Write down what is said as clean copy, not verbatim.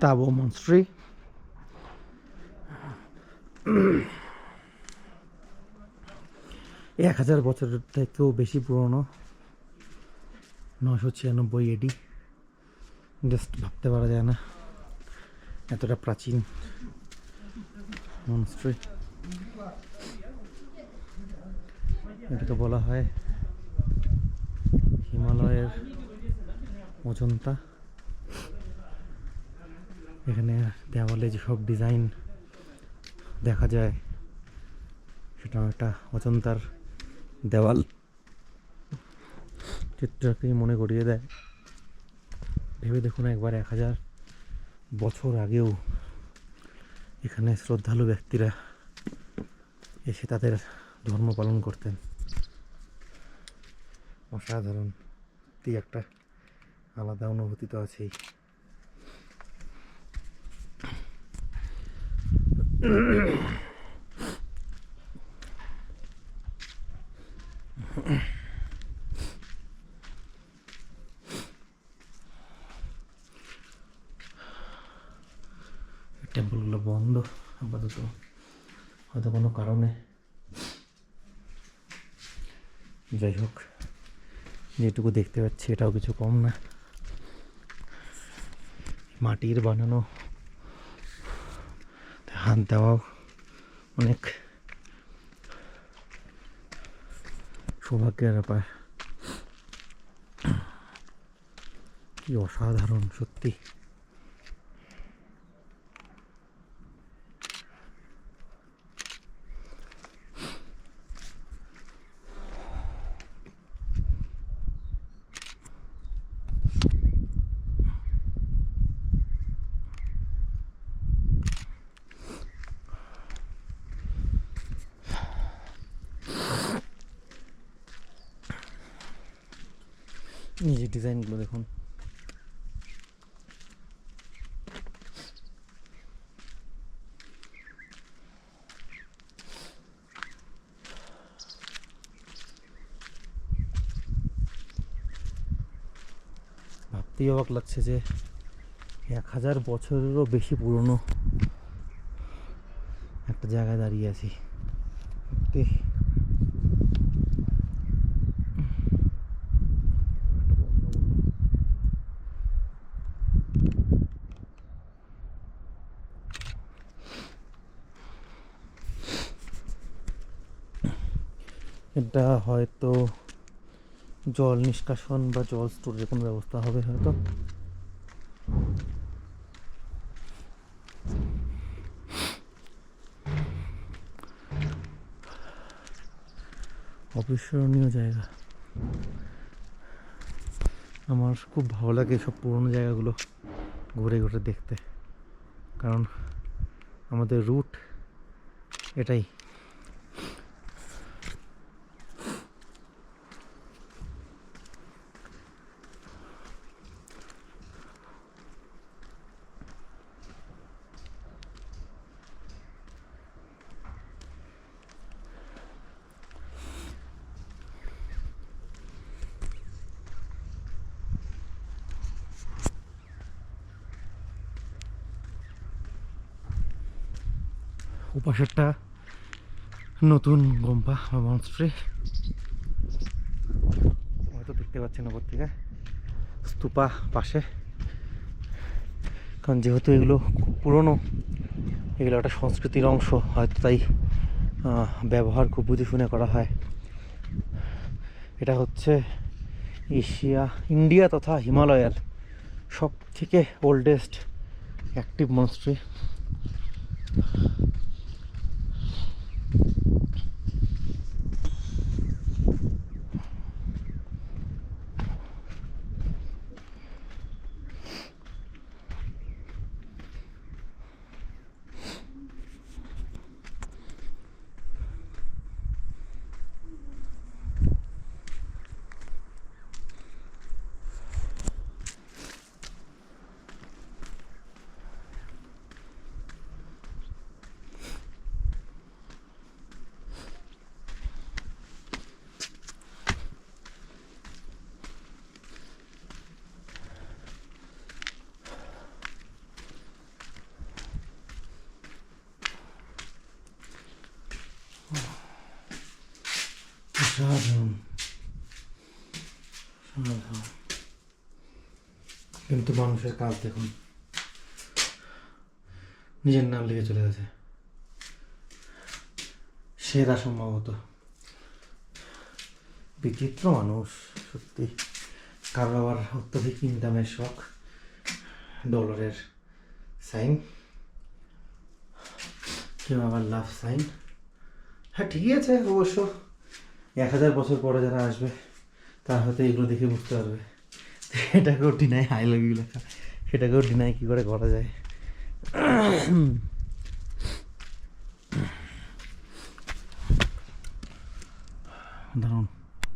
তাবো মনস্ট্রি। 1000 বছরের থেকেও বেশি পুরনো, 996 এডি। জাস্ট ভাবতে পারা যায় না এতটা প্রাচীন মনস্ট্রি। এটাকে বলা হয় হিমালয়ের অজন্তা। এখানে দেওয়ালে যেসব ডিজাইন দেখা যায় সেটা একটা অজন্তার দেওয়াল চিত্রকেই মনে করিয়ে দেয়। ভেবে দেখুন একবার 1000 বছর আগেও এখানে শ্রদ্ধালু ব্যক্তিরা এসে তাদের ধর্ম পালন করতেন। অসাধারণ, একটা আলাদা অনুভূতি তো আছেই। টেম্পলগুলো বন্ধ আপাতত, হয়তো কোনো কারণে। যাই হোক, যেটুকু দেখতে পাচ্ছি এটাও কিছু কম না। মাটির বানানো, হাত দেওয়াও অনেক সৌভাগ্যের ব্যাপার। কি অসাধারণ সত্যি। নিজের ডিজাইনগুলো দেখুন। ভাবতেই অবাক লাগছে যে 1000 বছরেরও বেশি পুরনো একটা জায়গায় দাঁড়িয়ে আছি। এটা হয়তো জল নিষ্কাশন বা জল স্টোরের কোনো ব্যবস্থা হবে হয়তো। অবিস্মরণীয় জায়গা। আমার খুব ভালো লাগে সব পুরনো জায়গাগুলো ঘুরে ঘুরে দেখতে, কারণ আমাদের রুট এটাই। ওপাশেরটা নতুন গোম্পা বা মনস্ট্রি, হয়তো দেখতে পাচ্ছেন ওপর থেকে স্তূপা পাশে। কারণ যেহেতু এগুলো খুব পুরনো, এগুলো একটা সংস্কৃতির অংশ, হয়তো তাই ব্যবহার খুব বুঝে শুনে করা হয়। এটা হচ্ছে ইন্ডিয়া তথা হিমালয়ের সব থেকে ওল্ডেস্ট অ্যাক্টিভ মনস্ট্রি। অসাধারণ, অসাধারণ। কিন্তু মানুষের কাজ দেখুন, নিজের নাম লিখে চলে গেছে, সেরা সম্ভবত। বিচিত্র মানুষ সত্যি। কারো আবার অত্যধিক ইনকামের শখ, ডলারের সাইন, কেউ আবার লাভ সাইন। হ্যাঁ ঠিকই আছে অবশ্য, 1000 বছর পরে যারা আসবে তারা হয়তো এগুলো দেখে বুঝতে পারবে। এটাকেও ডিনাই, আই লাভ ইউ লেখা, সেটাকেও ডিনাই কী করে করা যায়। দারুণ।